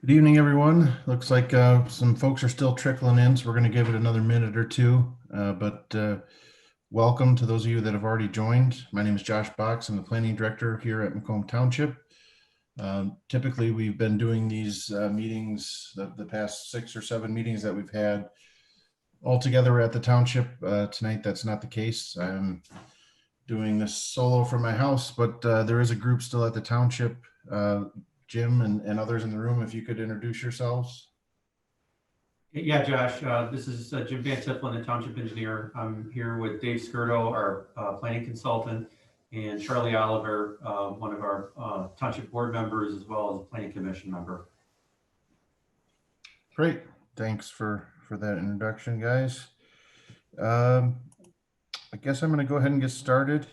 Good evening, everyone. Looks like some folks are still trickling in, so we're going to give it another minute or two. Welcome to those of you that have already joined. My name is Josh Bocks. I'm the planning director here at Macomb Township. Typically, we've been doing these meetings, the past 6 or 7 meetings that we've had all together at the township. Tonight, that's not the case. I'm doing this solo from my house, but there is a group still at the township. Jim and others in the room, if you could introduce yourselves. Yeah, Josh, this is Jim Van Tifflin, the township engineer. I'm here with Dave Skirdo, our planning consultant, and Charlie Oliver, one of our township board members, as well as a planning commission member. Great. Thanks for that introduction, guys. I guess I'm going to go ahead and get started.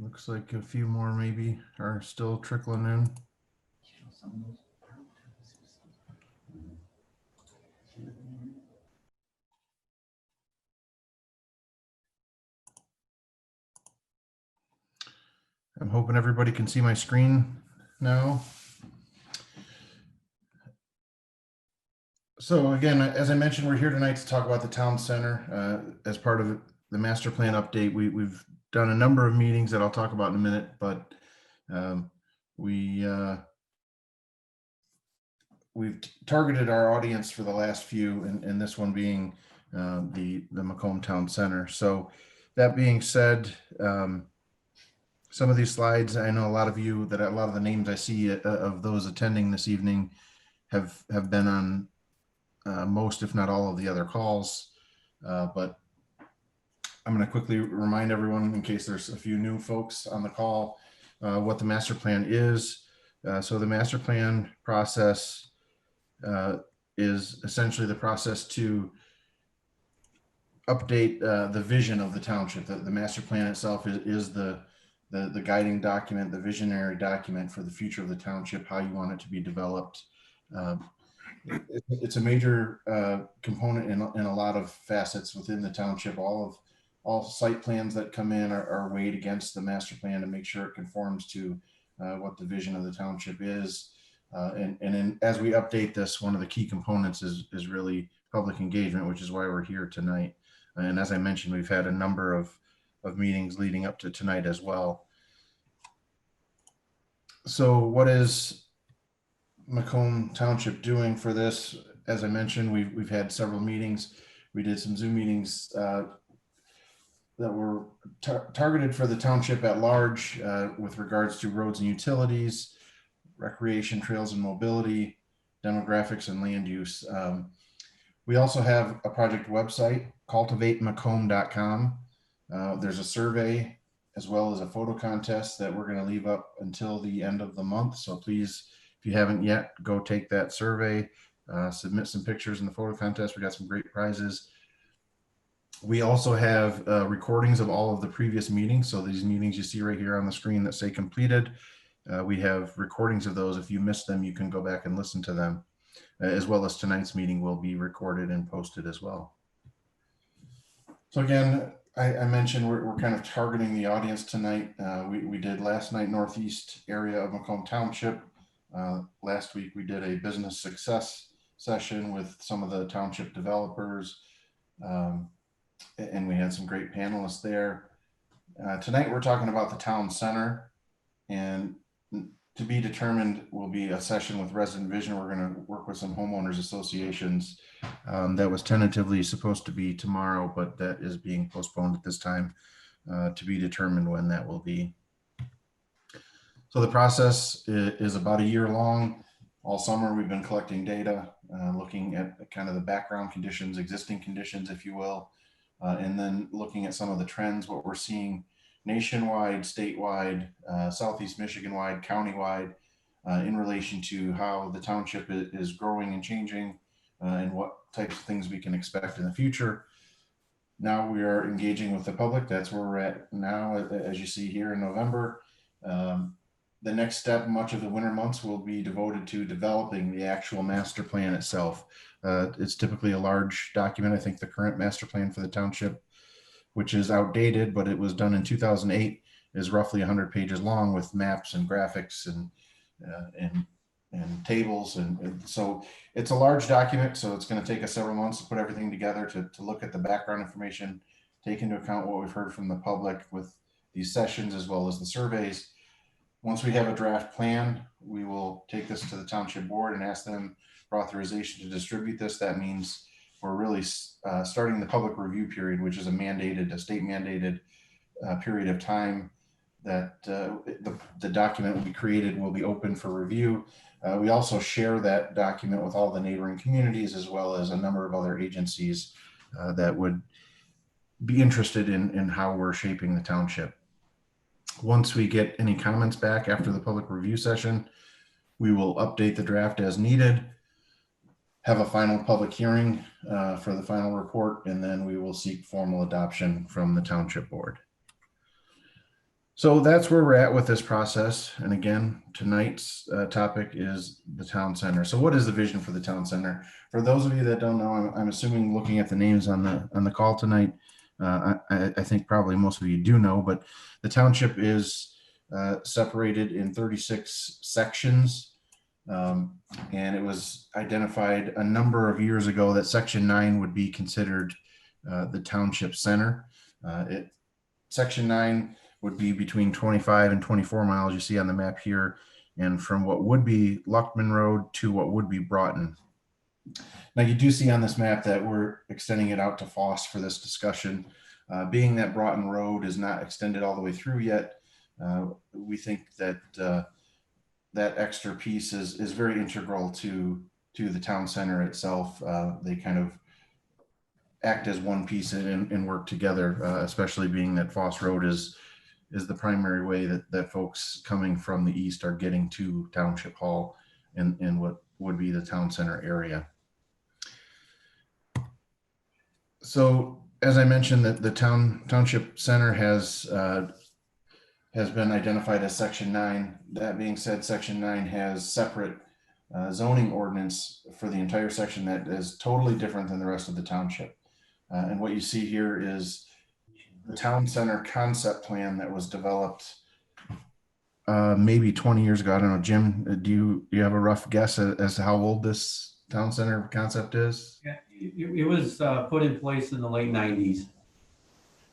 Looks like a few more maybe are still trickling in. I'm hoping everybody can see my screen now. So again, as I mentioned, we're here tonight to talk about the town center as part of the master plan update. We've done a number of meetings that I'll talk about in a minute, but we've targeted our audience for the last few, and this one being the Macomb Town Center. So that being said, some of these slides, I know a lot of the names I see of those attending this evening have been on most, if not all, of the other calls. But I'm going to quickly remind everyone, in case there's a few new folks on the call, what the master plan is. So the master plan process is essentially the process to update the vision of the township. The master plan itself is the guiding document, the visionary document for the future of the township, how you want it to be developed. It's a major component in a lot of facets within the township. All site plans that come in are weighed against the master plan to make sure it conforms to what the vision of the township is. As we update this, one of the key components is really public engagement, which is why we're here tonight. And as I mentioned, we've had a number of meetings leading up to tonight as well. So what is Macomb Township doing for this? As I mentioned, we've had several meetings. We did some Zoom meetings that were targeted for the township at large with regards to roads and utilities, recreation, trails and mobility, demographics, and land use. We also have a project website, cultivatemacomb.com. There's a survey as well as a photo contest that we're going to leave up until the end of the month. So please, if you haven't yet, go take that survey, submit some pictures in the photo contest. We got some great prizes. We also have recordings of all of the previous meetings. So these meetings you see right here on the screen that say completed, we have recordings of those. If you missed them, you can go back and listen to them, as well as tonight's meeting will be recorded and posted as well. So again, I mentioned we're kind of targeting the audience tonight. We did last night Northeast area of Macomb Township. Last week we did a business success session with some of the township developers, and we had some great panelists there. Tonight we're talking about the town center, and to be determined will be a session with Resident Vision. We're going to work with some homeowners associations. That was tentatively supposed to be tomorrow, but that is being postponed at this time, to be determined when that will be. So the process is about a year long. All summer we've been collecting data, looking at kind of the background conditions, existing conditions, if you will, and then looking at some of the trends, what we're seeing nationwide, statewide, Southeast Michigan-wide, county-wide, in relation to how the township is growing and changing, and what types of things we can expect in the future. Now we are engaging with the public. That's where we're at now, as you see here in November. The next step, much of the winter months, will be devoted to developing the actual master plan itself. It's typically a large document. I think the current master plan for the township, which is outdated, but it was done in 2008, is roughly 100 pages long with maps and graphics and tables. And so it's a large document. So it's going to take us several months to put everything together, to look at the background information, take into account what we've heard from the public with these sessions, as well as the surveys. Once we have a draft plan, we will take this to the township board and ask them for authorization to distribute this. That means we're really starting the public review period, which is a state mandated period of time that the document will be created, will be open for review. We also share that document with all the neighboring communities, as well as a number of other agencies that would be interested in how we're shaping the township. Once we get any comments back after the public review session, we will update the draft as needed, have a final public hearing for the final report, and then we will seek formal adoption from the township board. So that's where we're at with this process. And again, tonight's topic is the town center. So what is the vision for the town center? For those of you that don't know, I'm assuming looking at the names on the call tonight, I think probably most of you do know, but the township is separated in 36 sections. And it was identified a number of years ago that Section 9 would be considered the township center. Section 9 would be between 25 and 24 miles, you see on the map here, and from what would be Luckman Road to what would be Broughton. Now you do see on this map that we're extending it out to Foss for this discussion. Being that Broughton Road is not extended all the way through yet, we think that that extra piece is very integral to the town center itself. They kind of act as one piece and work together, especially being that Foss Road is the primary way that folks coming from the east are getting to Township Hall in what would be the town center area. So as I mentioned, that the township center has been identified as Section 9. That being said, Section 9 has separate zoning ordinance for the entire section that is totally different than the rest of the township. And what you see here is the town center concept plan that was developed maybe 20 years ago. I don't know, Jim, do you have a rough guess as to how old this town center concept is? Yeah, it was put in place in the late 90s.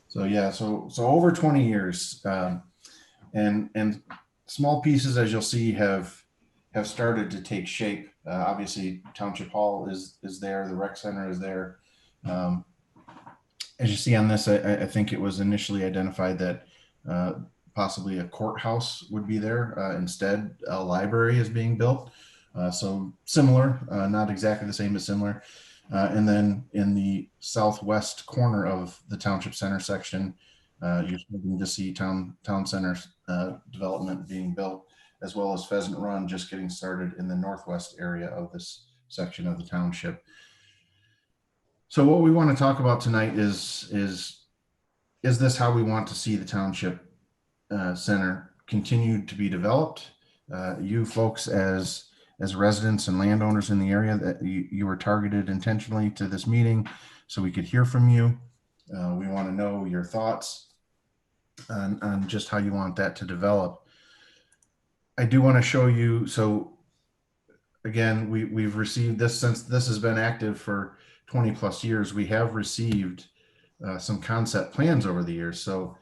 So yeah, so over 20 years, and small pieces, as you'll see, have started to take shape. Obviously, Township Hall is there, the rec center is there. As you see on this, I think it was initially identified that possibly a courthouse would be there. Instead, a library is being built. So similar, not exactly the same, but similar. And then in the southwest corner of the township center section, you're starting to see town center development being built, as well as Pheasant Run just getting started in the northwest area of this section of the township. So what we want to talk about tonight is this how we want to see the township center continue to be developed? You folks as residents and landowners in the area, that you were targeted intentionally to this meeting so we could hear from you. We want to know your thoughts on just how you want that to develop. I do want to show you, so again, we've received this, since this has been active for 20 plus years, we have received some concept plans over the years. So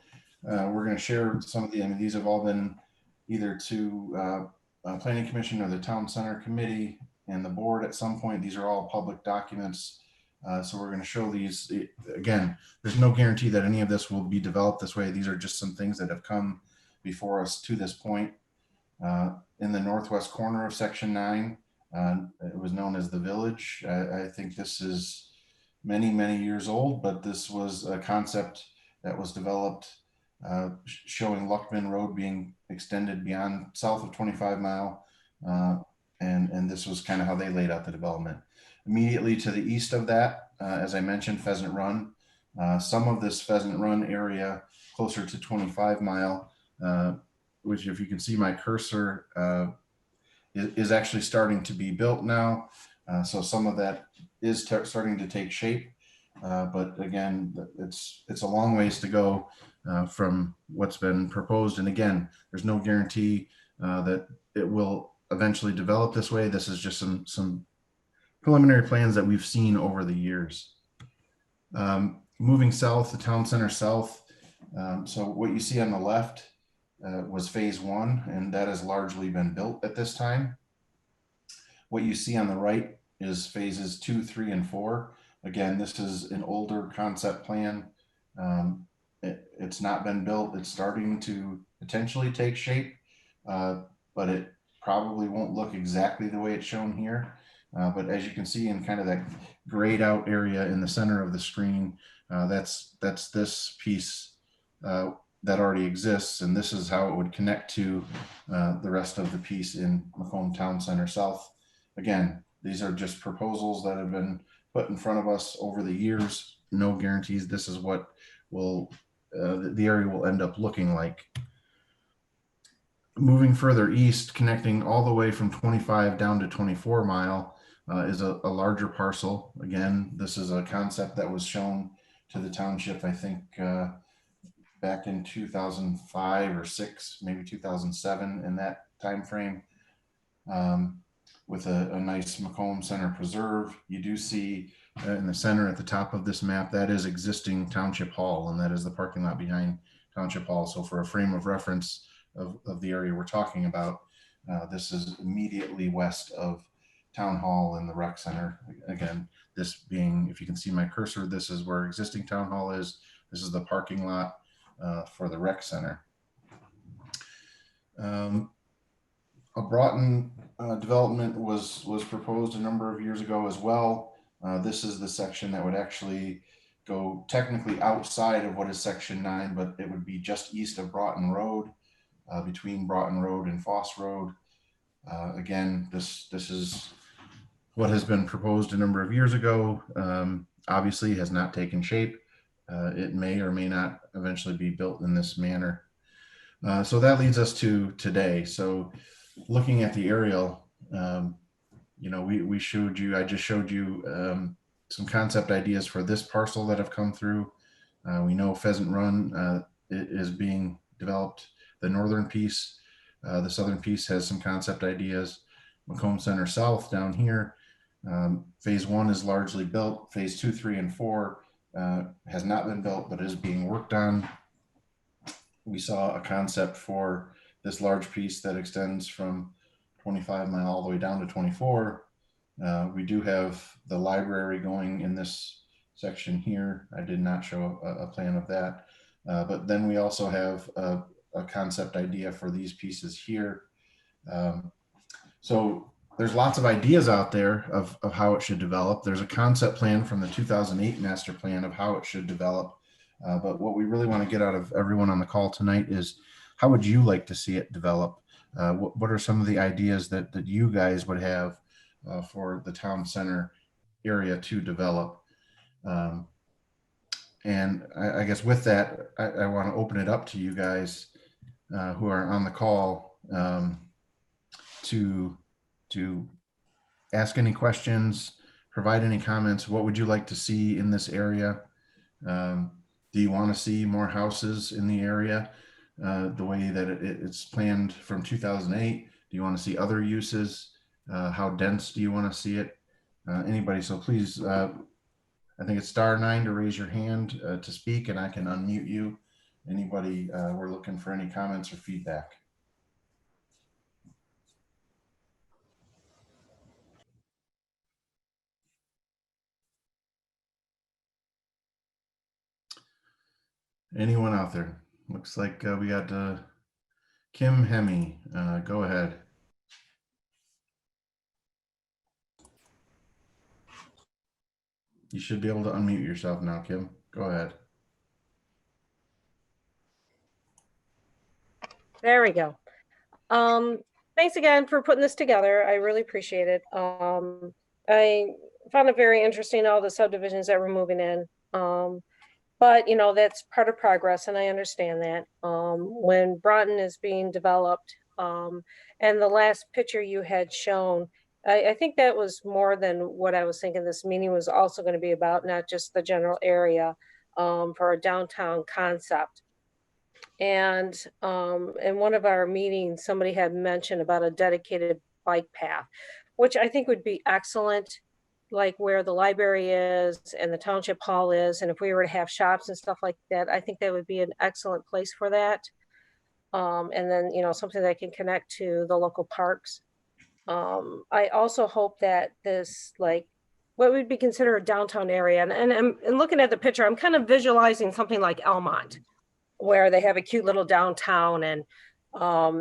we're going to share some of these have all been either to Planning Commission or the Town Center Committee and the board at some point. These are all public documents. So we're going to show these. Again, there's no guarantee that any of this will be developed this way. These are just some things that have come before us to this point. In the northwest corner of Section 9, it was known as the Village. I think this is many, many years old, but this was a concept that was developed showing Luckman Road being extended beyond south of 25 Mile. And this was kind of how they laid out the development. Immediately to the east of that, as I mentioned, Pheasant Run. Some of this Pheasant Run area closer to 25 Mile, which if you can see my cursor, is actually starting to be built now. So some of that is starting to take shape. But again, it's a long ways to go from what's been proposed. And again, there's no guarantee that it will eventually develop this way. This is just some preliminary plans that we've seen over the years. Moving south, the town center south. So what you see on the left was phase one, and that has largely been built at this time. What you see on the right is phases 2, 3, and 4. Again, this is an older concept plan. It's not been built. It's starting to potentially take shape, but it probably won't look exactly the way it's shown here. But as you can see in kind of that grayed out area in the center of the screen, that's this piece that already exists, and this is how it would connect to the rest of the piece in Macomb Town Center South. Again, these are just proposals that have been put in front of us over the years. No guarantees this is what will the area will end up looking like. Moving further east, connecting all the way from 25 down to 24 Mile is a larger parcel. Again, this is a concept that was shown to the township, I think, back in 2005 or 6, maybe 2007, in that time frame, with a nice Macomb Center preserve. You do see in the center at the top of this map, that is existing Township Hall, and that is the parking lot behind Township Hall. So for a frame of reference of the area we're talking about, this is immediately west of Town Hall and the Rec Center. Again, this being, if you can see my cursor, this is where existing Town Hall is. This is the parking lot for the Rec Center. A Broughton development was proposed a number of years ago as well. This is the section that would actually go technically outside of what is Section 9, but it would be just east of Broughton Road, between Broughton Road and Foss Road. Again, this is what has been proposed a number of years ago. Obviously has not taken shape. It may or may not eventually be built in this manner. So that leads us to today. So looking at the aerial, you know, we showed you, I just showed you some concept ideas for this parcel that have come through. We know Pheasant Run is being developed, the northern piece. The southern piece has some concept ideas. Macomb Center South down here, phase 1 is largely built. Phase 2, 3, and 4 has not been built, but is being worked on. We saw a concept for this large piece that extends from 25 Mile all the way down to 24. We do have the library going in this section here. I did not show a plan of that. But then we also have a concept idea for these pieces here. So there's lots of ideas out there of how it should develop. There's a concept plan from the 2008 master plan of how it should develop. But what we really want to get out of everyone on the call tonight is, how would you like to see it develop? What are some of the ideas that you guys would have for the town center area to develop? And I guess with that, I want to open it up to you guys who are on the call to ask any questions, provide any comments. What would you like to see in this area? Do you want to see more houses in the area the way that it's planned from 2008? Do you want to see other uses? How dense do you want to see it? Anybody? So please, I think it's *9 to raise your hand to speak, and I can unmute you. Anybody, we're looking for any comments or feedback. Anyone out there? Looks like we got Kim Hemme. Go ahead. You should be able to unmute yourself now, Kim. Go ahead. There we go. Thanks again for putting this together. I really appreciate it. I found it very interesting, all the subdivisions that we're moving in. But you know, that's part of progress, and I understand that. When Broughton is being developed, and the last picture you had shown, I think that was more than what I was thinking this meeting was also going to be about, not just the general area for a downtown concept. And in one of our meetings, somebody had mentioned about a dedicated bike path, which I think would be excellent, like where the library is and the township hall is. And if we were to have shops and stuff like that, I think that would be an excellent place for that. And then, something that can connect to the local parks. I also hope that this, like, what would be considered a downtown area, and looking at the picture, I'm kind of visualizing something like Elmont, where they have a cute little downtown, and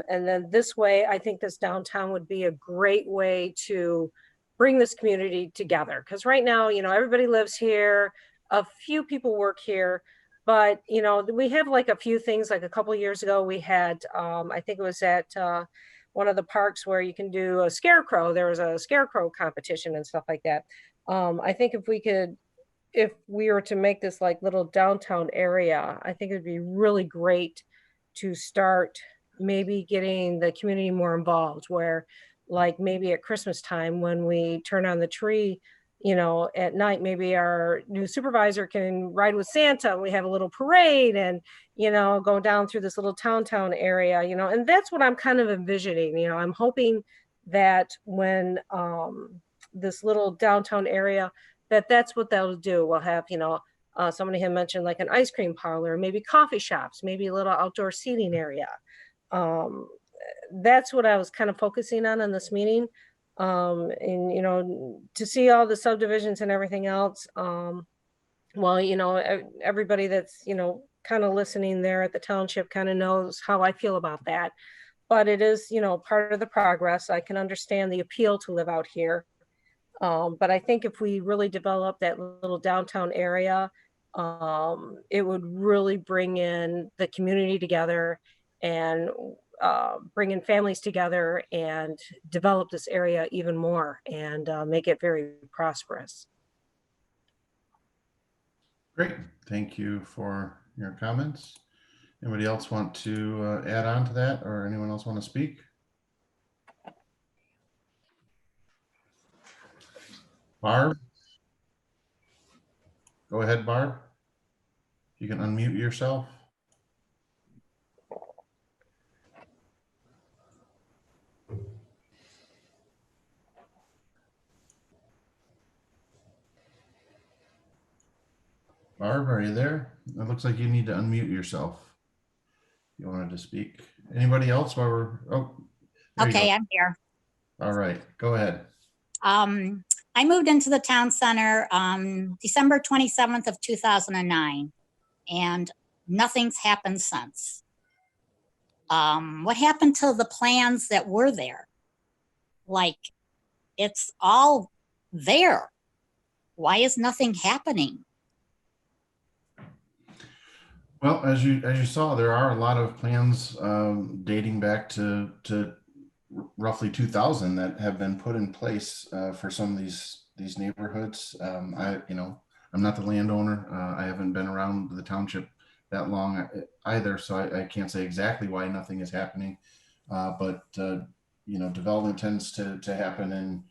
then this way, I think this downtown would be a great way to bring this community together. Because right now, everybody lives here, a few people work here, but we have like a few things. Like a couple of years ago, we had, I think it was at one of the parks where you can do a scarecrow. There was a scarecrow competition and stuff like that. I think if we were to make this like little downtown area, I think it'd be really great to start maybe getting the community more involved, where like maybe at Christmas time when we turn on the tree, at night, maybe our new supervisor can ride with Santa and we have a little parade and, go down through this little town area, and that's what I'm kind of envisioning. I'm hoping that when this little downtown area, that's what they'll do. We'll have, somebody had mentioned like an ice cream parlor, maybe coffee shops, maybe a little outdoor seating area. That's what I was kind of focusing on in this meeting. And, to see all the subdivisions and everything else, well, everybody that's, kind of listening there at the township kind of knows how I feel about that. But it is, part of the progress. I can understand the appeal to live out here. But I think if we really develop that little downtown area, it would really bring in the community together and bring in families together and develop this area even more and make it very prosperous. Great. Thank you for your comments. Anybody else want to add on to that, or anyone else want to speak? Barb? Go ahead, Barb. You can unmute yourself. Barb, are you there? It looks like you need to unmute yourself. You wanted to speak. Anybody else while we're, there you Okay, go. I'm here. All right, go ahead. I moved into the town center December 27th of 2009, and nothing's happened since. What happened to the plans that were there? Like, it's all there. Why is nothing happening? Well, as you saw, there are a lot of plans dating back to roughly 2000 that have been put in place for some of these neighborhoods. I'm not the landowner. I haven't been around the township that long either, so I can't say exactly why nothing is happening. But development tends to happen in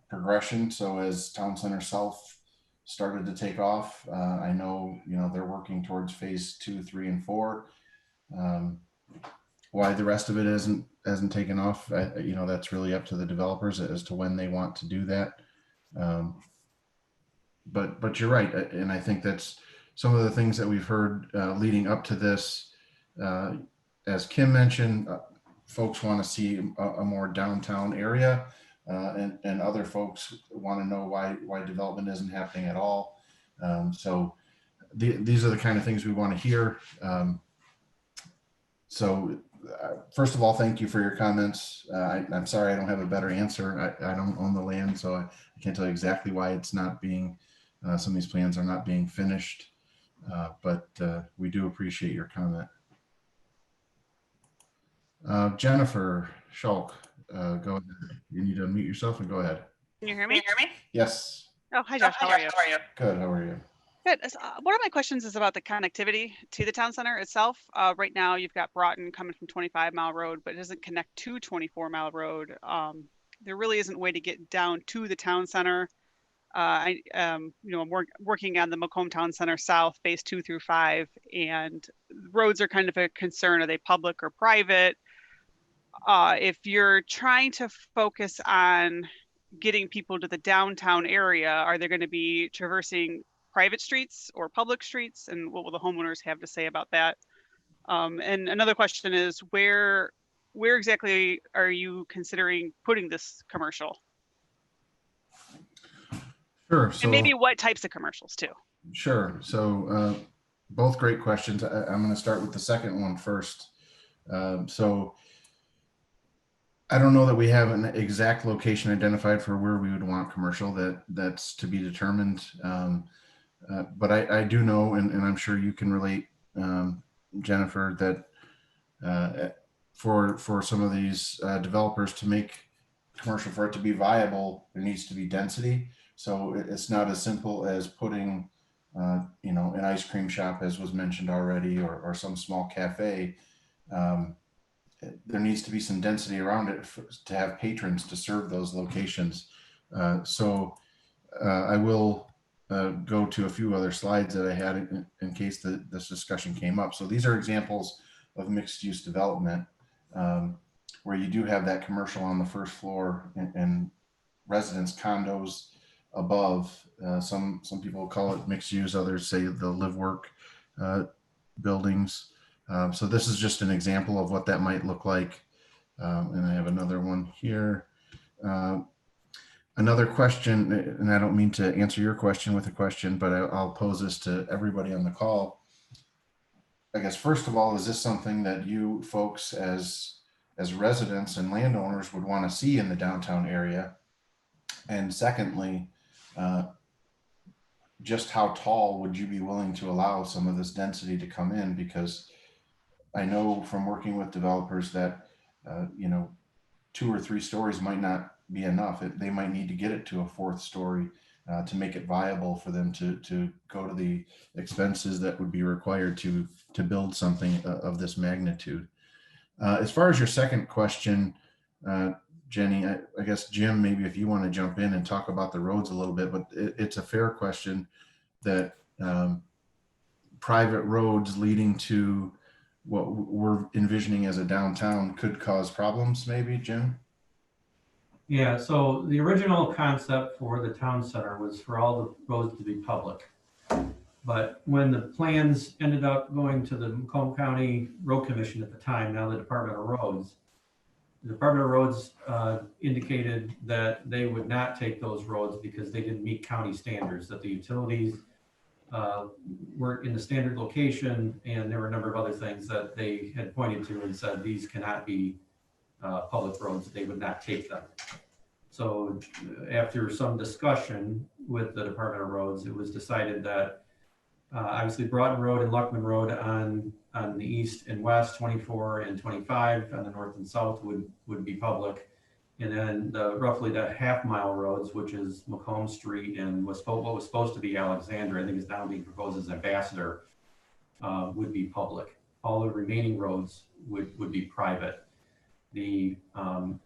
progression. So as Town Center South started to take off, I know they're working towards phase 2, 3, and 4. Why the rest of it hasn't taken off, that's really up to the developers as to when they want to do that. But you're right, and I think that's some of the things that we've heard leading up to this. As Kim mentioned, folks want to see a more downtown area, and other folks want to know why development isn't happening at all. So these are the kind of things we want to hear. First of all, thank you for your comments. I'm sorry I don't have a better answer. I don't own the land, so I can't tell you exactly why it's not being, some of these plans are not being finished, but we do appreciate your comment. Jennifer Schulk, go ahead. You need to unmute yourself and go ahead. Can you hear me? Yes. Oh, hi Josh, how are you? Good, how are you? Good. One of my questions is about the connectivity to the town center itself. Right now, you've got Broughton coming from 25 Mile Road, but it doesn't connect to 24 Mile Road. there really isn't a way to get down to the town center. I'm working on the Macomb Town Center South, phase 2 through 5, and roads are kind of a concern. Are they public or private? If you're trying to focus on getting people to the downtown area, are they going to be traversing private streets or public streets? And what will the homeowners have to say about that? And another question is, where exactly are you considering putting this commercial? Sure. And maybe what types of commercials too? Sure. So both great questions. I'm going to start with the second one first. So I don't know that we have an exact location identified for where we would want commercial. That's to be determined. But I do know, and I'm sure you can relate, Jennifer, that for some of these developers to make commercial, for it to be viable, there needs to be density. So it's not as simple as putting, an ice cream shop, as was mentioned already, or some small cafe. There needs to be some density around it to have patrons to serve those locations. So I will go to a few other slides that I had in case this discussion came up. So these are examples of mixed use development where you do have that commercial on the first floor and residence condos above. Some people call it mixed use, others say the live work buildings. So this is just an example of what that might look like. And I have another one here. Another question, and I don't mean to answer your question with a question, but I'll pose this to everybody on the call. I guess, first of all, is this something that you folks as residents and landowners would want to see in the downtown area? And secondly, just how tall would you be willing to allow some of this density to come in? Because I know from working with developers that, 2 or 3 stories might not be enough. They might need to get it to a 4th story to make it viable for them to go to the expenses that would be required to build something of this magnitude. As far as your second question, Jenny, I guess, Jim, maybe if you want to jump in and talk about the roads a little bit, but it's a fair question that private roads leading to what we're envisioning as a downtown could cause problems, maybe, Jim? Yeah, so the original concept for the town center was for all the roads to be public. But when the plans ended up going to the Macomb County Road Commission at the time, now the Department of Roads, the Department of Roads indicated that they would not take those roads because they didn't meet county standards, that the utilities weren't in the standard location, and there were a number of other things that they had pointed to and said these cannot be public roads, they would not take them. So after some discussion with the Department of Roads, it was decided that obviously Broughton Road and Luckman Road on the east and west, 24 and 25 on the north and south would be public. And then roughly the half-mile roads, which is Macomb Street and what was supposed to be Alexander, I think is now being proposed as Ambassador, would be public. All the remaining roads would be private. The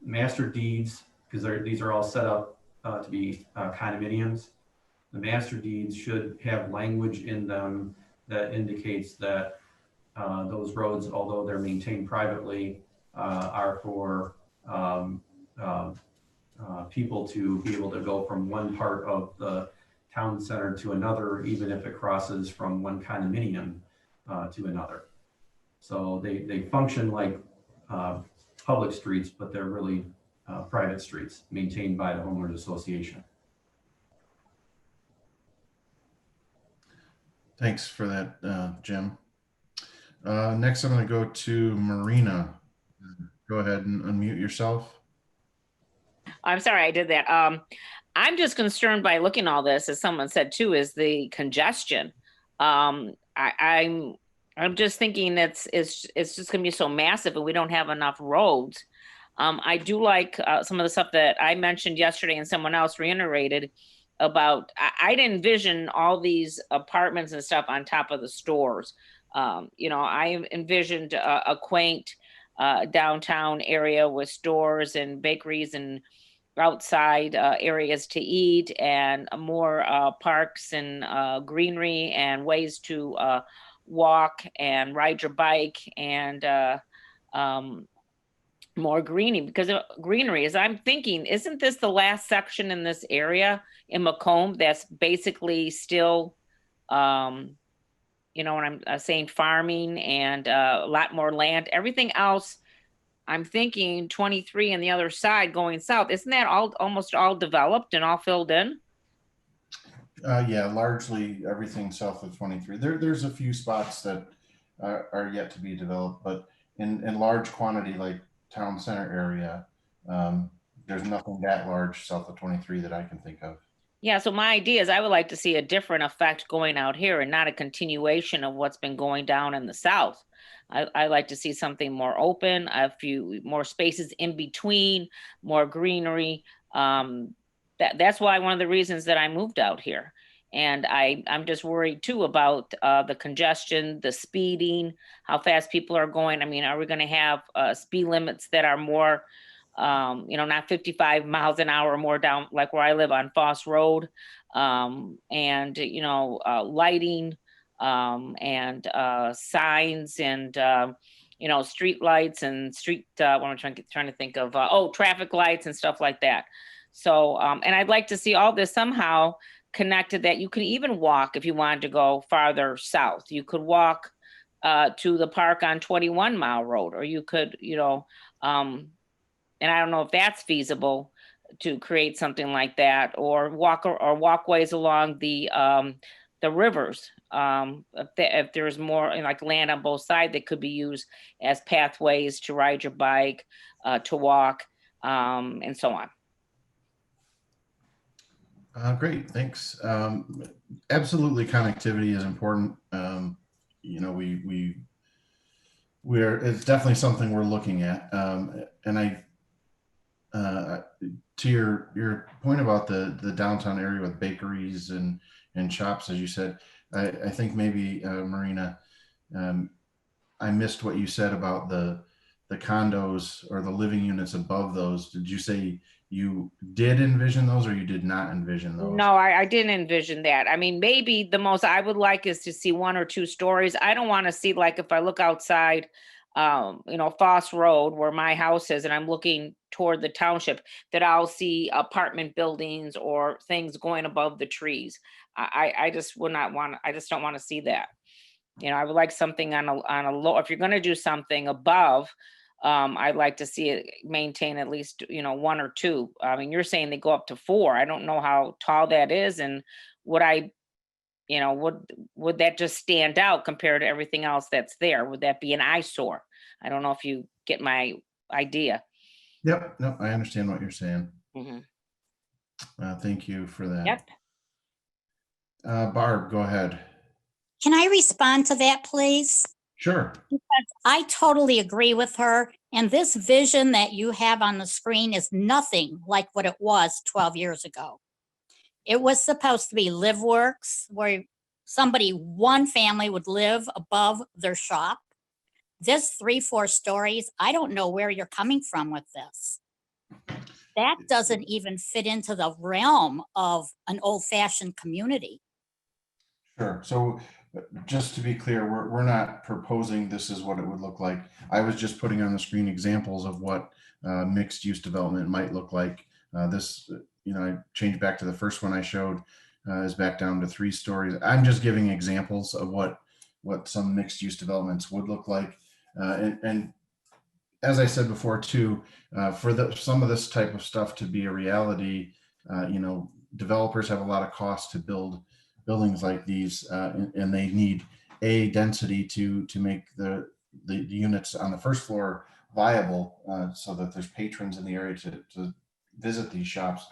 master deeds, because these are all set up to be condominiums, the master deeds should have language in them that indicates that those roads, although they're maintained privately, are for people to be able to go from one part of the town center to another, even if it crosses from one condominium to another. So they function like public streets, but they're really private streets maintained by the homeowners association. Thanks for that, Jim. Next, I'm going to go to Marina. Go ahead and unmute yourself. I'm sorry I did that. I'm just concerned by looking at all this, as someone said too, is the congestion. I'm just thinking it's just going to be so massive, and we don't have enough roads. I do like some of the stuff that I mentioned yesterday, and someone else reiterated about. I'd envision all these apartments and stuff on top of the stores. I envisioned a quaint downtown area with stores and bakeries and outside areas to eat and more parks and greenery and ways to walk and ride your bike and um, more greenery. As I'm thinking, isn't this the last section in this area in Macomb that's basically still, you know what I'm saying, farming and a lot more land? Everything else, I'm thinking 23 and the other side going south, isn't that all almost all developed and all filled in? Yeah, largely everything south of 23. There's a few spots that are yet to be developed, but in large quantity, like town center area, there's nothing that large south of 23 that I can think of. Yeah, so my idea is I would like to see a different effect going out here and not a continuation of what's been going down in the south. I like to see something more open, a few more spaces in between, more greenery. That's why one of the reasons that I moved out here. And I'm just worried too about the congestion, the speeding, how fast people are going. I mean, are we going to have speed limits that are more you know, not 55 miles an hour or more down like where I live on Foss Road, and you know, lighting and signs and you know, street lights and street what am I trying to think of? Oh, traffic lights and stuff like that. So and I'd like to see all this somehow connected, that you could even walk if you wanted to go farther south. You could walk to the park on 21 Mile Road, or you could, you know, and I don't know if that's feasible to create something like that, or walkways along the rivers. If there's more like land on both sides that could be used as pathways to ride your bike, to walk, and so on. Great, thanks. Absolutely, connectivity is important. You know, it's definitely something we're looking at. And to your point about the downtown area with bakeries and shops, as you said, I think maybe Marina, I missed what you said about the condos or the living units above those. Did you say you did envision those, or you did not envision those? No, I didn't envision that. I mean, maybe the most I would like is to see 1 or 2 stories. I don't want to see, like, if I look outside, you know, Foss Road where my house is, and I'm looking toward the township, that I'll see apartment buildings or things going above the trees. I just would not want, I just don't want to see that. You know, I would like something on a low, if you're going to do something above, I'd like to see it maintain at least, you know, 1 or 2. I mean, you're saying they go up to 4. I don't know how tall that is, and would I, you know, would that just stand out compared to everything else that's there? Would that be an eyesore? I don't know if you get my idea. Yep, no, I understand what you're saying. Mhm. Thank you for that. Yep. Barb, go ahead. Can I respond to that, please? Sure. I totally agree with her. And this vision that you have on the screen is nothing like what it was 12 years ago. It was supposed to be live works where one family would live above their shop. This 3-4 stories, I don't know where you're coming from with this. That doesn't even fit into the realm of an old-fashioned community. Sure. So just to be clear, we're not proposing this is what it would look like. I was just putting on the screen examples of what mixed use development might look like. This, you know, I changed back to the first one I showed, is back down to 3 stories. I'm just giving examples of what some mixed use developments would look like. And as I said before too, for some of this type of stuff to be a reality, you know, developers have a lot of costs to build buildings like these, and they need density to make the units on the first floor viable, so that there's patrons in the area to visit these shops,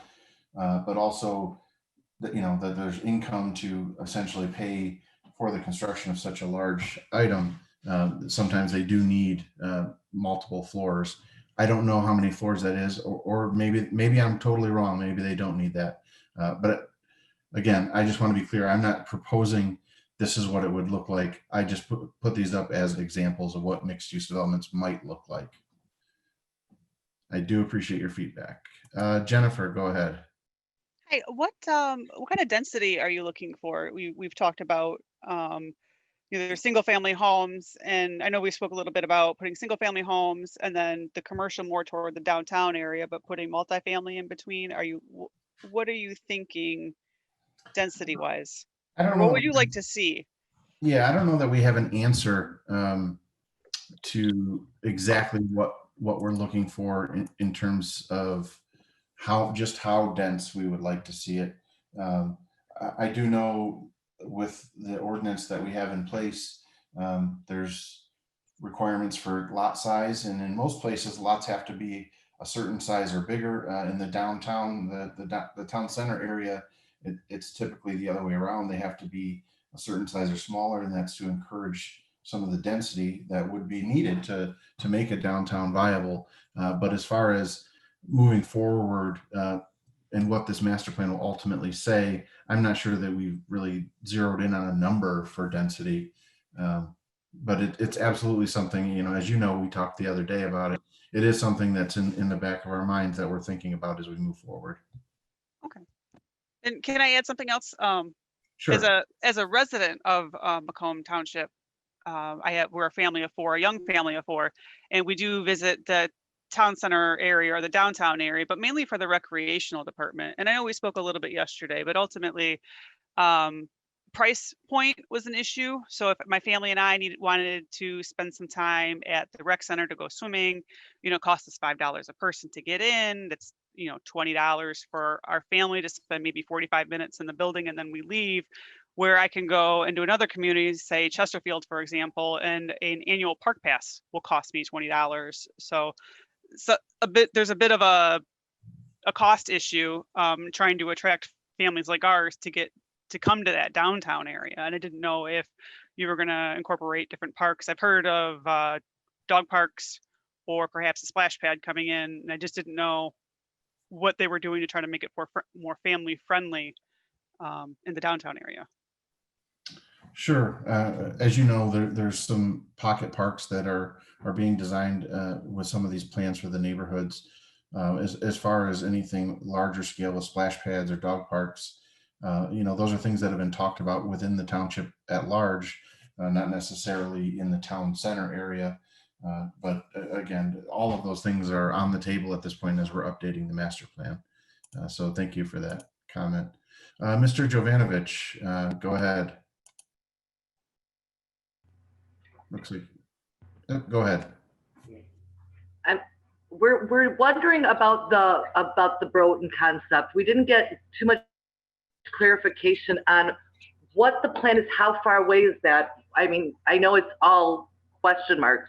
but also that, you know, that there's income to essentially pay for the construction of such a large item. Sometimes they do need multiple floors. I don't know how many floors that is, or maybe I'm totally wrong. Maybe they don't need that. But again, I just want to be clear. I'm not proposing this is what it would look like. I just put these up as examples of what mixed use developments might look like. I do appreciate your feedback. Jennifer, go ahead. Hey, what kind of density are you looking for? We've talked about either single family homes, and I know we spoke a little bit about putting single family homes and then the commercial more toward the downtown area, but putting multifamily in between. What are you thinking density wise? I Or don't what know. would you like to see? Yeah, I don't know that we have an answer to exactly what we're looking for in terms of how dense we would like to see it. I do know with the ordinance that we have in place, there's requirements for lot size, and in most places, lots have to be a certain size or bigger. In the downtown, the town center area, it's typically the other way around. They have to be a certain size or smaller, and that's to encourage some of the density that would be needed to make a downtown viable. But as far as moving forward and what this master plan will ultimately say, I'm not sure that we've really zeroed in on a number for density. But it's absolutely something, as you know, we talked the other day about it. It is something that's in the back of our minds that we're thinking about as we move forward. Okay. And can I add something else? Sure. As a resident of Macomb Township, we're a family of four, a young family of four, and we do visit the town center area or the downtown area, but mainly for the recreational department. And I know we spoke a little bit yesterday, but ultimately, price point was an issue. So if my family and I wanted to spend some time at the rec center to go swimming, it costs us $5 a person to get in. That's $20 for our family to spend maybe 45 minutes in the building, and then we leave. Where I can go into another community, say Chesterfield, for example, and an annual park pass will cost me $20. So there's a bit of a cost issue trying to attract families like ours to come to that downtown area. And I didn't know if you were going to incorporate different parks. I've heard of dog parks or perhaps a splash pad coming in, and I just didn't know what they were doing to try to make it more family friendly in the downtown area. Sure. As you know, there's some pocket parks that are being designed with some of these plans for the neighborhoods. As far as anything larger scale with splash pads or dog parks, those are things that have been talked about within the township at large, not necessarily in the town center area. But again, all of those things are on the table at this point as we're updating the master plan. So thank you for that comment. Mr. Jovanovich, go ahead. Looks like, go ahead. We're wondering about the Broughton concept. We didn't get too much clarification on what the plan is. How far away is that? I mean, I know it's all question marks,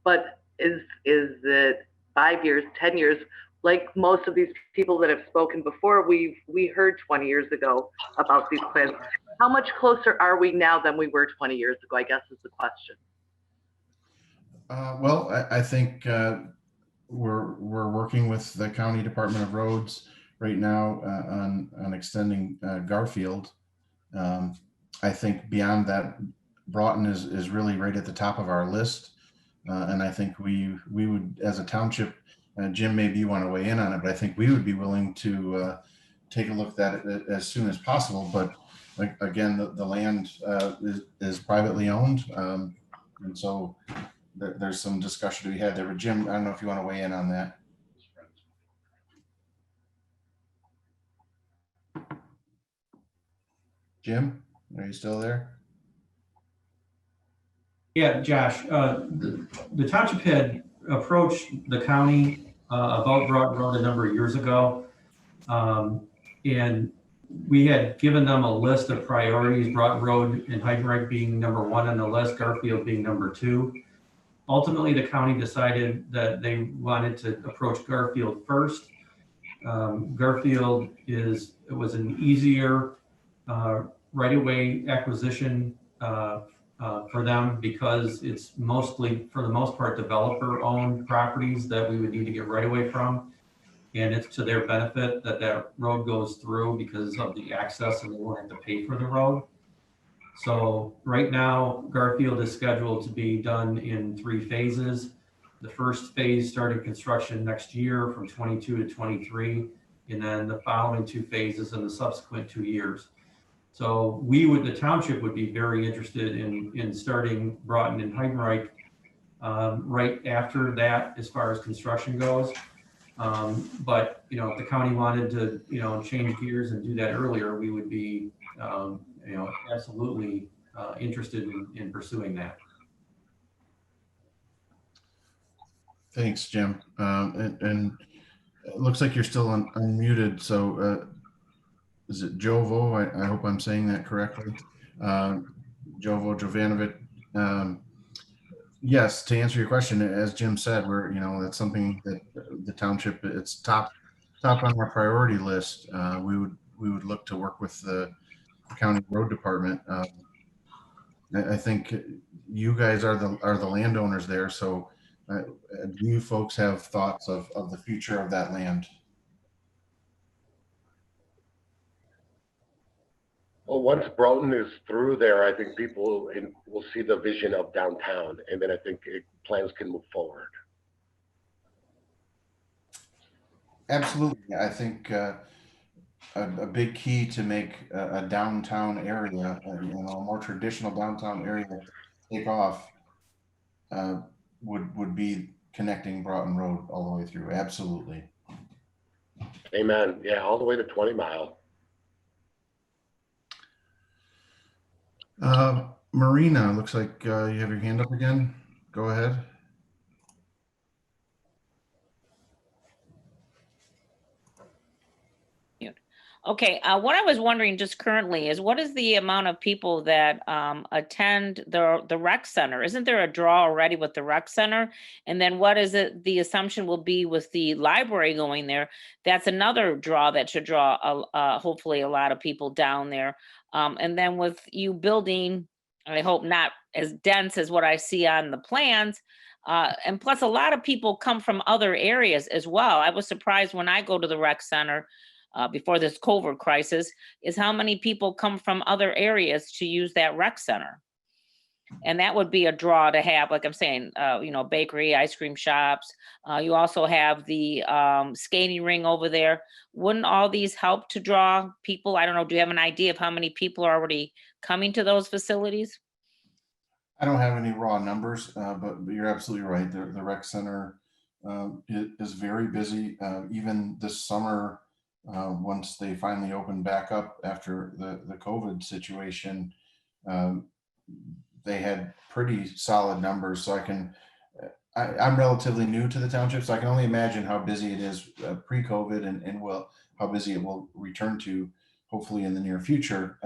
but is it 5 years, 10 years? Like most of these people that have spoken before, we heard 20 years ago about these plans. How much closer are we now than we were 20 years ago, I guess is the question. Well, I think we're working with the County Department of Roads right now on extending Garfield. I think beyond that, Broughton is really right at the top of our list, and I think we would, as a township, Jim, maybe you want to weigh in on it, but I think we would be willing to take a look at it as soon as possible. But again, the land is privately owned, and so there's some discussion to be had there. But Jim, I don't know if you want to weigh in on that. Jim, are you still there? Yeah, Josh, the township had approached the county about Broughton Road a number of years ago. And we had given them a list of priorities, Broughton Road and Heidenreich being number 1 on the list, Garfield being number 2. Ultimately, the county decided that they wanted to approach Garfield first. Garfield was an easier right-of-way acquisition for them because it's mostly, for the most part, developer-owned properties that we would need to get right-of-way from. And it's to their benefit that road goes through because of the access, and they won't have to pay for the road. So right now, Garfield is scheduled to be done in 3 phases. The first phase started construction next year from 22 to 23, and then the following 2 phases in the subsequent 2 years. So the township would be very interested in starting Broughton and Heidenreich right after that as far as construction goes. But, you know, if the county wanted to, you know, change gears and do that earlier, we would be, you know, absolutely interested in pursuing that. Thanks, Jim. And it looks like you're still unmuted. So is it Jovo? I hope I'm saying that correctly. Jovo Jovanovic. Yes, to answer your question, as Jim said, that's something that the township, it's top on our priority list. We would look to work with the county road department. I think you guys are the landowners there. So do you folks have thoughts of the future of that land? Well, once Broughton is through there, I think people will see the vision of downtown, and then I think plans can move forward. Absolutely. I think a big key to make a downtown area, a more traditional downtown area take off would be connecting Broughton Road all the way through. Absolutely. Amen. Yeah, all the way to 20 Mile. Marina, looks like you have your hand up again. Go ahead. Okay, what I was wondering just currently is what is the amount of people that attend the rec center? Isn't there a draw already with the rec center? And then what is it, the assumption will be with the library going there? That's another draw that should draw hopefully a lot of people down there. And then with you building, I hope not as dense as what I see on the plans, and plus a lot of people come from other areas as well. I was surprised when I go to the rec center before this COVID crisis, is how many people come from other areas to use that rec center. And that would be a draw to have, like I'm saying, bakery, ice cream shops. You also have the skating ring over there. Wouldn't all these help to draw people? I don't know. Do you have an idea of how many people are already coming to those facilities? I don't have any raw numbers, but you're absolutely right. The rec center is very busy. Even this summer, once they finally opened back up after the COVID situation, they had pretty solid numbers. So I'm relatively new to the township, so I can only imagine how busy it is pre-COVID and how busy it will return to hopefully in the near future.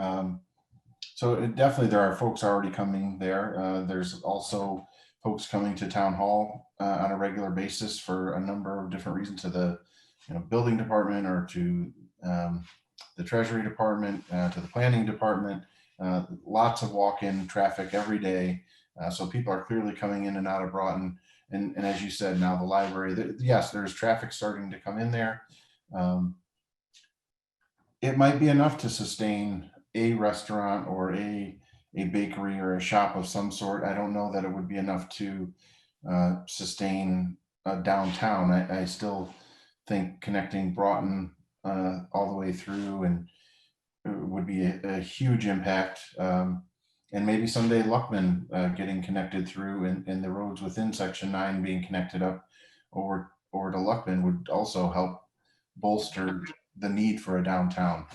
So definitely there are folks already coming there. There's also folks coming to town hall on a regular basis for a number of different reasons, to the building department or to the treasury department, to the planning department. Lots of walk-in traffic every day. So people are clearly coming in and out of Broughton. And as you said, now the library, yes, there's traffic starting to come in there. It might be enough to sustain a restaurant or a bakery or a shop of some sort. I don't know that it would be enough to sustain downtown. I still think connecting Broughton all the way through and would be a huge impact. And maybe someday Luckman getting connected through and the roads within Section 9 being connected up over to Luckman would also help bolster the need for a downtown.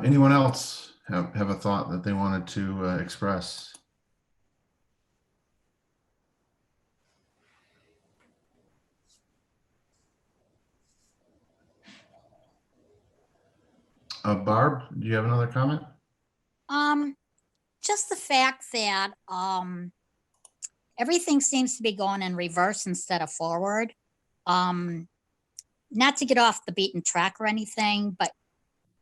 Anyone else have a thought that they wanted to express? Barb, do you have another comment? Just the fact that everything seems to be going in reverse instead of forward. Not to get off the beaten track or anything, but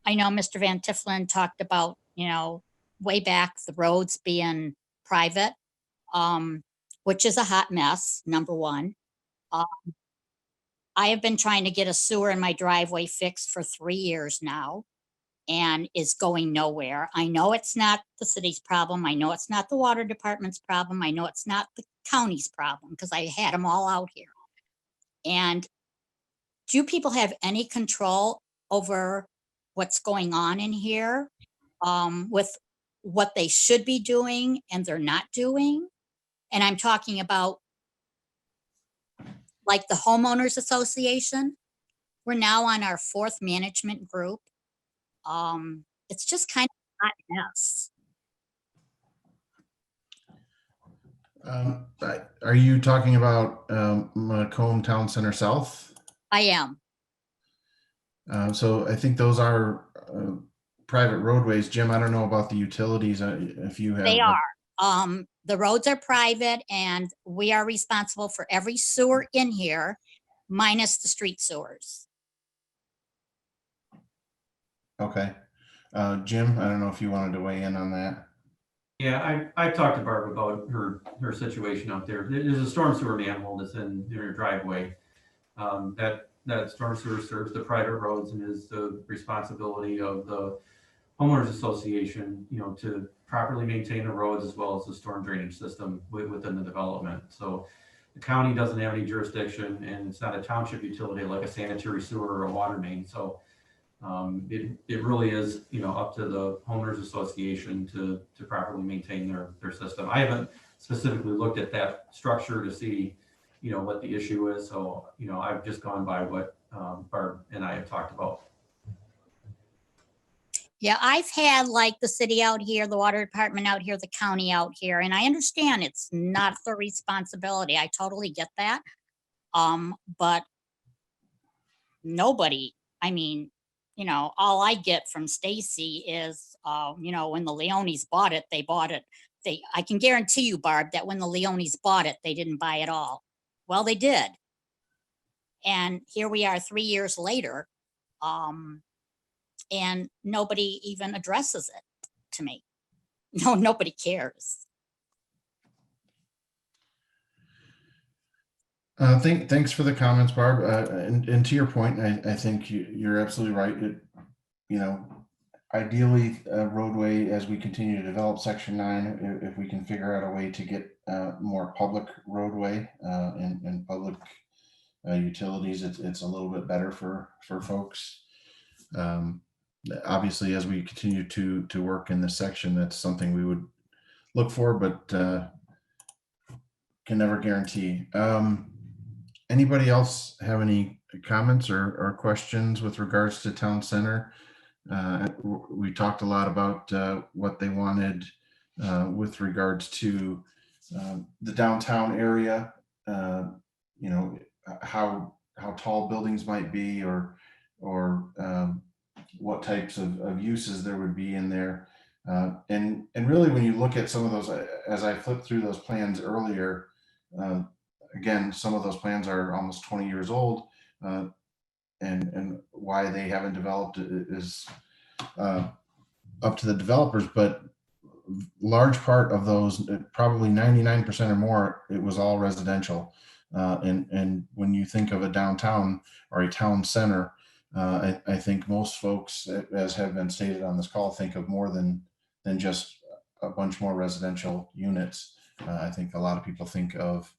I know Mr. Van Tiffelen talked about, way back the roads being private, which is a hot mess, number one. I have been trying to get a sewer in my driveway fixed for 3 years now. and is going nowhere. I know it's not the city's problem. I know it's not the water department's problem. I know it's not the county's problem because I had them all out here. And do you people have any control over what's going on in here with what they should be doing and they're not doing? And I'm talking about like the homeowners association. We're now on our 4th management group. It's just kind of a hot mess. Are you talking about Macomb Town Center South? I am. So I think those are private roadways. Jim, I don't know about the utilities, if you have. They are. The roads are private and we are responsible for every sewer in here minus the street sewers. Okay. Jim, I don't know if you wanted to weigh in on that. Yeah, I talked to Barb about her situation out there. There's a storm sewer manhole that's in her driveway. That storm sewer serves the private roads and is the responsibility of the homeowners association, to properly maintain the roads as well as the storm drainage system within the development. So the county doesn't have any jurisdiction, and it's not a township utility like a sanitary sewer or a water main. So it really is, up to the homeowners association to properly maintain their system. I haven't specifically looked at that structure to see, what the issue is. So, I've just gone by what Barb and I have talked about. Yeah, I've had like the city out here, the water department out here, the county out here, and I understand it's not their responsibility. I totally get that. But nobody, I mean, all I get from Stacy is, when the Leones bought it, they bought it. I can guarantee you, Barb, that when the Leones bought it, they didn't buy it all. Well, they did. And here we are 3 years later, and nobody even addresses it to me. No, nobody cares. Thanks for the comments, Barb. And to your point, I think you're absolutely right. Ideally, a roadway, as we continue to develop Section 9, if we can figure out a way to get more public roadway and public utilities, it's a little bit better for folks. Obviously, as we continue to work in this section, that's something we would look for, but can never guarantee. Anybody else have any comments or questions with regards to Town Center? We talked a lot about what they wanted with regards to the downtown area, how tall buildings might be, or what types of uses there would be in there. And really, when you look at some of those, as I flipped through those plans earlier, again, some of those plans are almost 20 years old, and why they haven't developed is up to the developers. But large part of those, probably 99% or more, it was all residential. And when you think of a downtown or a town center, I think most folks, as have been stated on this call, think of more than just a bunch more residential units. I think a lot of people think of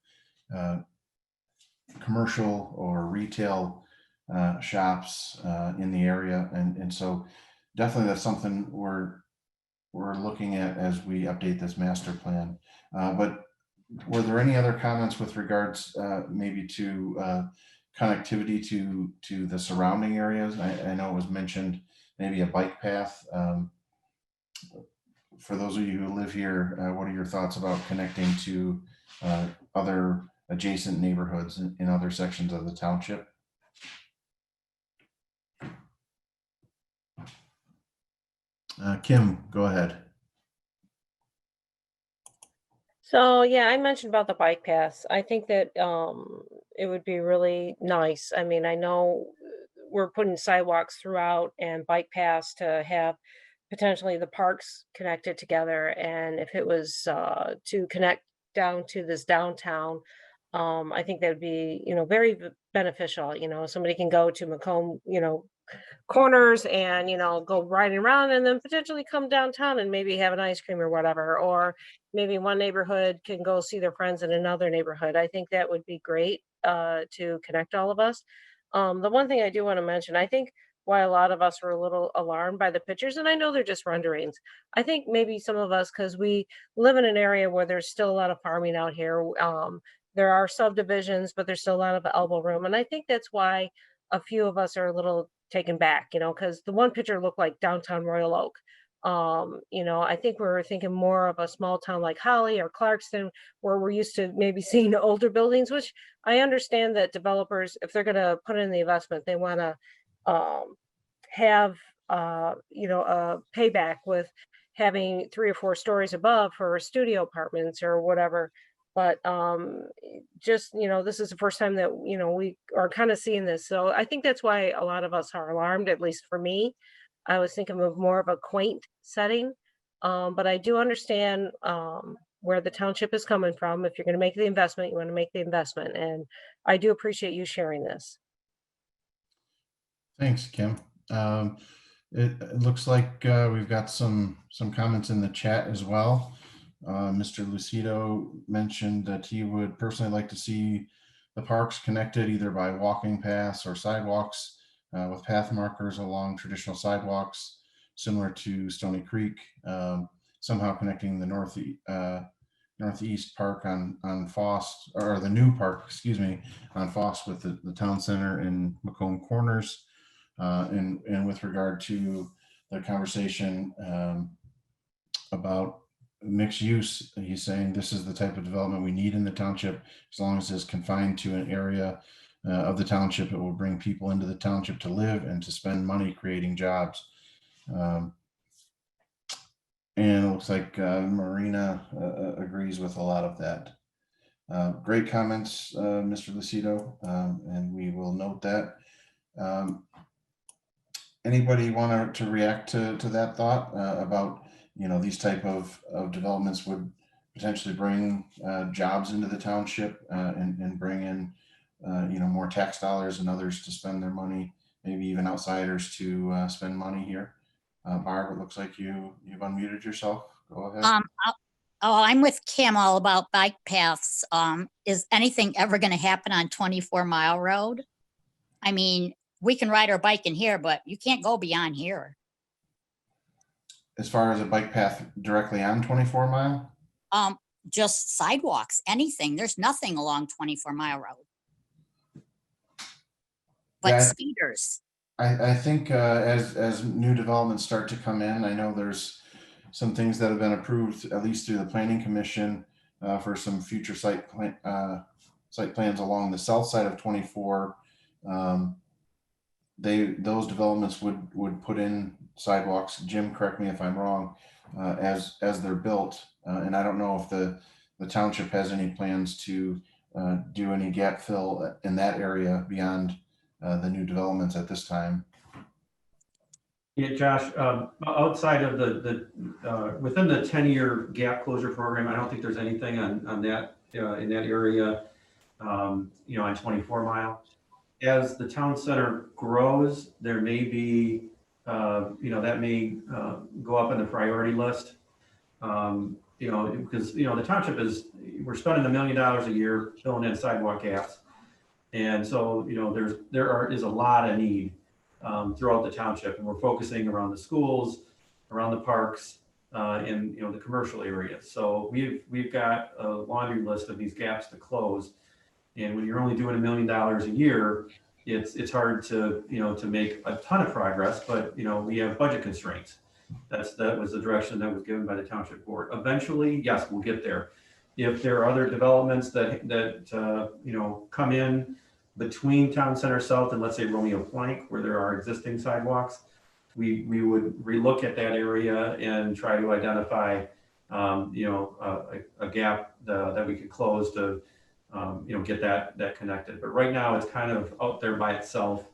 commercial or retail shops in the area, and so definitely that's something we're looking at as we update this master plan. But were there any other comments with regards maybe to connectivity to the surrounding areas? I know it was mentioned maybe a bike path. For those of you who live here, what are your thoughts about connecting to other adjacent neighborhoods in other sections of the township? Kim, go ahead. So yeah, I mentioned about the bike paths. I think that it would be really nice. I mean, I know we're putting sidewalks throughout and bike paths to have potentially the parks connected together. And if it was to connect down to this downtown, I think that would be, very beneficial. Somebody can go to Macomb, corners and, go riding around and then potentially come downtown and maybe have an ice cream or whatever. Or maybe one neighborhood can go see their friends in another neighborhood. I think that would be great to connect all of us. The one thing I do want to mention, I think why a lot of us were a little alarmed by the pictures, and I know they're just renderings. I think maybe some of us, because we live in an area where there's still a lot of farming out here. There are subdivisions, but there's still a lot of elbow room. And I think that's why a few of us are a little taken back, because the one picture looked like downtown Royal Oak. I think we're thinking more of a small town like Holly or Clarkston, where we're used to maybe seeing older buildings, which I understand that developers, if they're going to put in the investment, they want to have, a payback with having 3 or 4 stories above for studio apartments or whatever. But just, this is the first time that, we are kind of seeing this. So I think that's why a lot of us are alarmed, at least for me. I was thinking of more of a quaint setting. But I do understand where the township is coming from. If you're going to make the investment, you want to make the investment. And I do appreciate you sharing this. Thanks, Kim. It looks like we've got some comments in the chat as well. Mr. Lucido mentioned that he would personally like to see the parks connected either by walking paths or sidewalks with path markers along traditional sidewalks, similar to Stony Creek, somehow connecting the northeast park on Foss, or the new park, excuse me, on Foss with the town center in Macomb Corners. And with regard to the conversation about mixed use, he's saying this is the type of development we need in the township. As long as it's confined to an area of the township, it will bring people into the township to live and to spend money creating jobs. And it looks like Marina agrees with a lot of that. Great comments, Mr. Lucido, and we will note that. Anybody want to react to that thought about, these type of developments would potentially bring jobs into the township and bring in, more tax dollars and others to spend their money, maybe even outsiders to spend money here. Barb, it looks like you've unmuted yourself. Go ahead. I'm with Kim all about bike paths. Is anything ever going to happen on 24 Mile Road? I mean, we can ride our bike in here, but you can't go beyond here. As far as a bike path directly on 24 Mile? Just sidewalks, anything. There's nothing along 24 Mile Road. But Yeah, speeders. I think as new developments start to come in, I know there's some things that have been approved, at least through the Planning Commission, for some future site plans along the south side of 24. Those developments would put in sidewalks. Jim, correct me if I'm wrong, as they're built. And I don't know if the township has any plans to do any gap fill in that area beyond the new developments at this time. Yeah, Josh, outside of the within the 10-year gap closure program, I don't think there's anything on that in that area, on 24 Mile. As the town center grows, there may be, that may go up in the priority list. Because, the township we're spending $1 million a year filling in sidewalk gaps. And so, there is a lot of need throughout the township, and we're focusing around the schools, around the parks, and, the commercial areas. So we've got a laundry list of these gaps to close. And when you're only doing $1 million a year, it's hard to make a ton of progress. But we have budget constraints. That was the direction that was given by the township board. Eventually, yes, we'll get there. If there are other developments that come in between Town Center South and, let's say, Romeo Plank, where there are existing sidewalks, we would relook at that area and try to identify a gap that we could close to get that connected. But right now it's kind of out there by itself,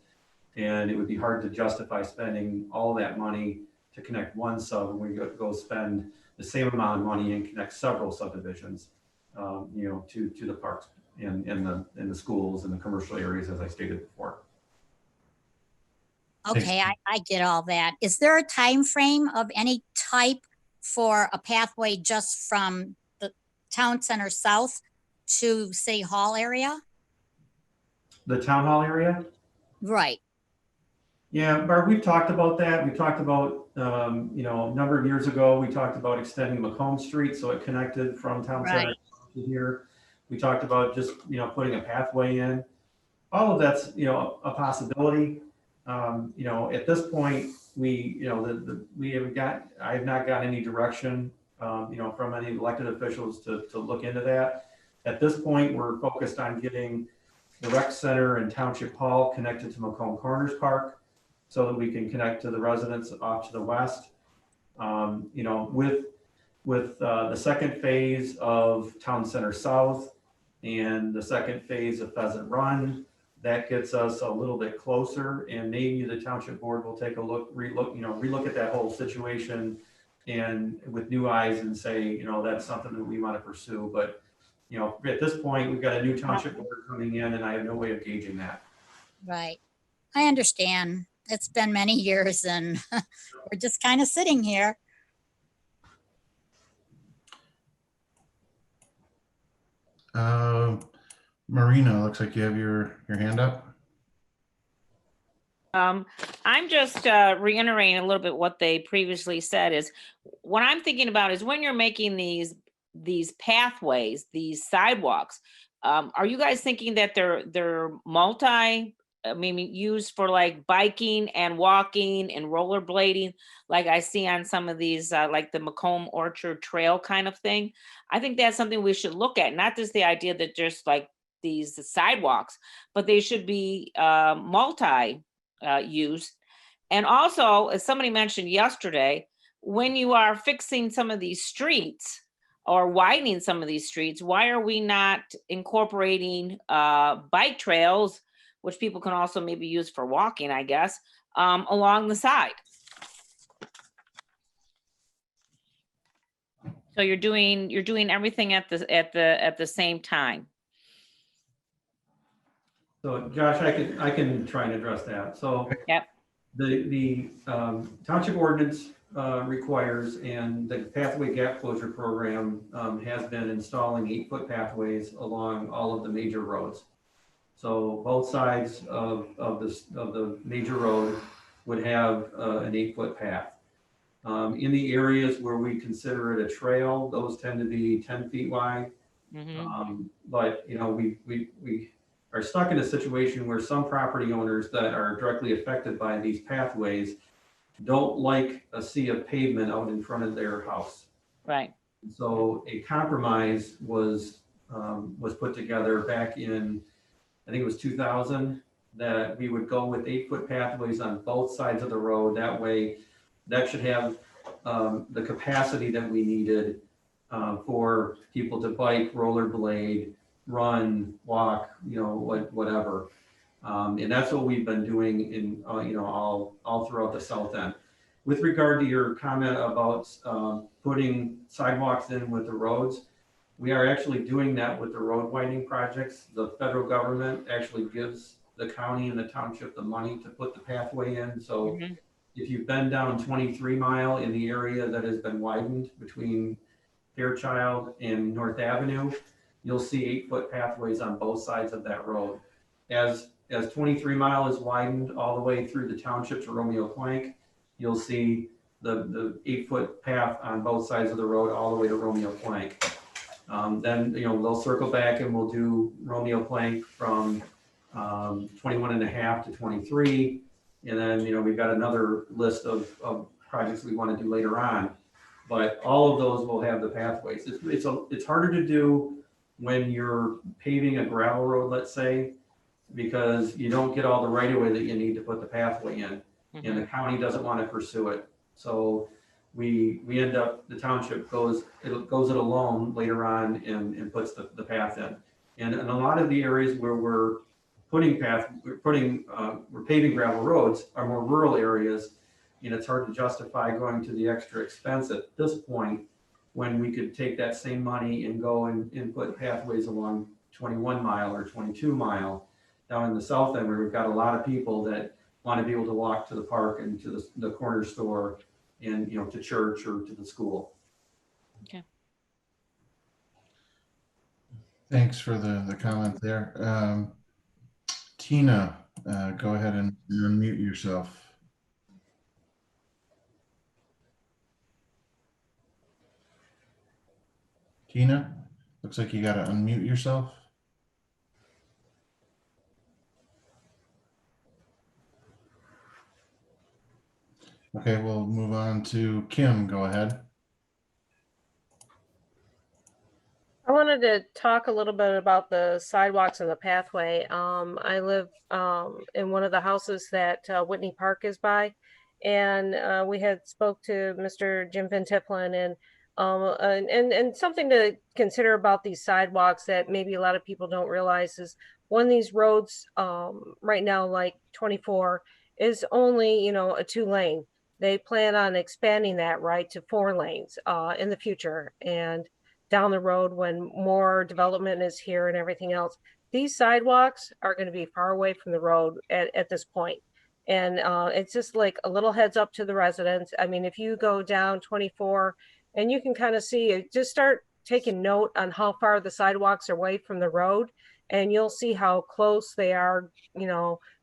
and it would be hard to justify spending all that money to connect one sub when we go spend the same amount of money and connect several subdivisions, to the parks and the schools and the commercial areas, as I stated before. Okay, I get all that. Is there a time frame of any type for a pathway just from the town center south to City Hall area? The town hall area? Right, Yeah, Barb, we've talked about that. We talked about, you know, a number of years ago, we talked about extending Macomb Street so it connected from town center right, to here. We talked about just, you know, putting a pathway in. All of that's, you know, a possibility. You know, at this point, we, you know, we haven't got, I have not got any direction, you know, from any elected officials to look into that. At this point, we're focused on getting the rec center and Township Hall connected to Macomb Corners Park so that we can connect to the residents off to the west. You know, with the second phase of Town Center South and the second phase of Pheasant Run, that gets us a little bit closer, and maybe the township board will take a look, relook at that whole situation and with new eyes and say, you know, that's something that we want to pursue. But, you know, at this point, we've got a new township board coming in and I have no way of gauging that. right. I understand. It's been many years and we're just kind of sitting here. Marina, looks like you have your hand up. I'm just reiterating a little bit what they previously said is what I'm thinking about is when you're making these pathways, these sidewalks, are you guys thinking that they're maybe used for like biking and walking and rollerblading, like I see on some of these, like the Macomb Orchard Trail kind of thing? I think that's something we should look at, not just the idea that just like these sidewalks, but they should be used. And also, as somebody mentioned yesterday, when you are fixing some of these streets or widening some of these streets, why are we not incorporating bike trails, which people can also maybe use for walking, I guess, along the side? So you're doing everything at the same time. So Josh, I can try and address that. So Yep. The township ordinance requires, and the pathway gap closure program has been installing 8-foot pathways along all of the major roads. So both sides of the major road would have an 8-foot path. In the areas where we consider it a trail, those tend to be 10 feet wide. Mm-hmm. But you know, we are stuck in a situation where some property owners that are directly affected by these pathways don't like a sea of pavement out in front of their house. Right. So a compromise was put together back in, I think it was 2000, that we would go with 8-foot pathways on both sides of the road. That way, that should have the capacity that we needed for people to bike, rollerblade, run, walk, you know, whatever. And that's what we've been doing in, you know, all throughout the south end. With regard to your comment about putting sidewalks in with the roads, we are actually doing that with the road widening projects. The federal government actually gives the county and the township the money to put the pathway in. So Mm-hmm. if you've been down 23 Mile in the area that has been widened between Fairchild and North Avenue, you'll see 8-foot pathways on both sides of that road. As 23 Mile is widened all the way through the township to Romeo Plank, you'll see the 8-foot path on both sides of the road all the way to Romeo Plank. Then, you know, they'll circle back and we'll do Romeo Plank from 21.5 to 23. And then, you know, we've got another list of projects we want to do later on. But all of those will have the pathways. It's harder to do when you're paving a gravel road, let's say, because you don't get all the right of way that you need to put the pathway in, and the county doesn't want to pursue it. So we end up, the township goes it alone later on and puts the path in. And in a lot of the areas where we're paving gravel roads are more rural areas, and it's hard to justify going to the extra expense at this point when we could take that same money and go and put pathways along 21 Mile or 22 Mile down in the south end, where we've got a lot of people that want to be able to walk to the park and to the corner store and, to church or to the school. Thanks for the comment there. Tina, go ahead and unmute yourself. Tina, looks like you got to unmute yourself. Okay, we'll move on to Kim. Go ahead. I wanted to talk a little bit about the sidewalks and the pathway. I live in one of the houses that Whitney Park is by, and we had spoke to Mr. Jim Van Tippelen, and something to consider about these sidewalks that maybe a lot of people don't realize is one of these roads right now, like 24, is only a 2-lane. They plan on expanding that right to 4 lanes in the future, and down the road when more development is here and everything else. These sidewalks are going to be far away from the road at this point. And it's just like a little heads up to the residents. I mean, if you go down 24 and you can kind of see it, just start taking note on how far the sidewalks are away from the road, and you'll see how close they are,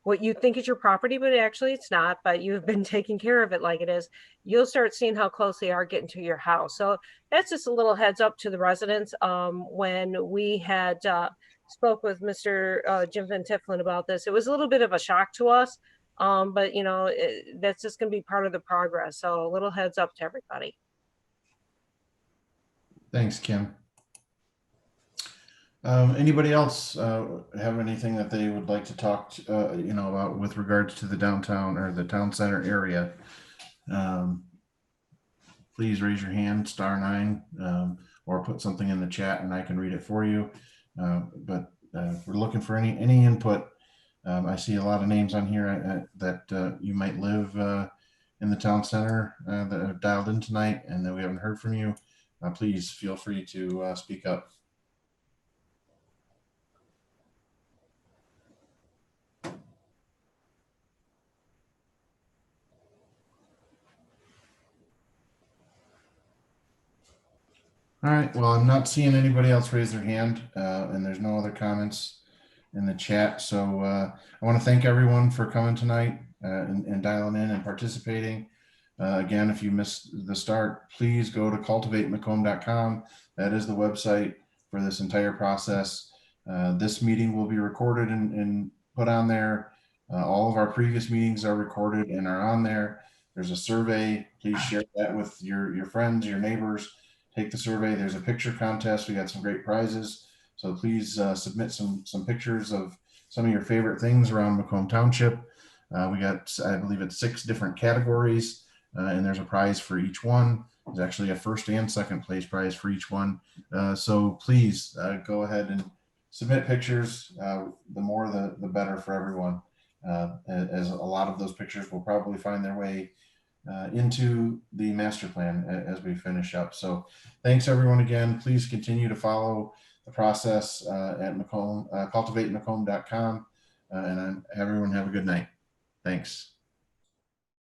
what you think is your property, but actually it's not, but you've been taking care of it like it is. You'll start seeing how close they are getting to your house. So that's just a little heads up to the residents. When we had spoke with Mr. Jim Van Tippelen about this, it was a little bit of a shock to us, but that's just going to be part of the progress. So a little heads up to everybody. Thanks, Kim. Anybody else have anything that they would like to talk about with regards to the downtown or the town center area? Please raise your hand, *9, or put something in the chat and I can read it for you. But we're looking for any input. I see a lot of names on here that you might live in the town center that have dialed in tonight and that we haven't heard from you. Please feel free to speak up. All right, well, I'm not seeing anybody else raise their hand, and there's no other comments in the chat. So I want to thank everyone for coming tonight and dialing in and participating. Again, if you missed the start, please go to cultivatemacomb.com. That is the website for this entire process. This meeting will be recorded and put on there. All of our previous meetings are recorded and are on there. There's a survey. Please share that with your friends, your neighbors. Take the survey. There's a picture contest. We got some great prizes. So please submit some pictures of some of your favorite things around Macomb Township. We got, I believe it's 6 different categories, and there's a prize for each one. There's actually a first and second place prize for each one. So please go ahead and submit pictures. The more, the better for everyone, as a lot of those pictures will probably find their way into the master plan as we finish up. So thanks everyone again. Please continue to follow the process at Macomb, cultivatemacomb.com, and everyone have a good night. Thanks.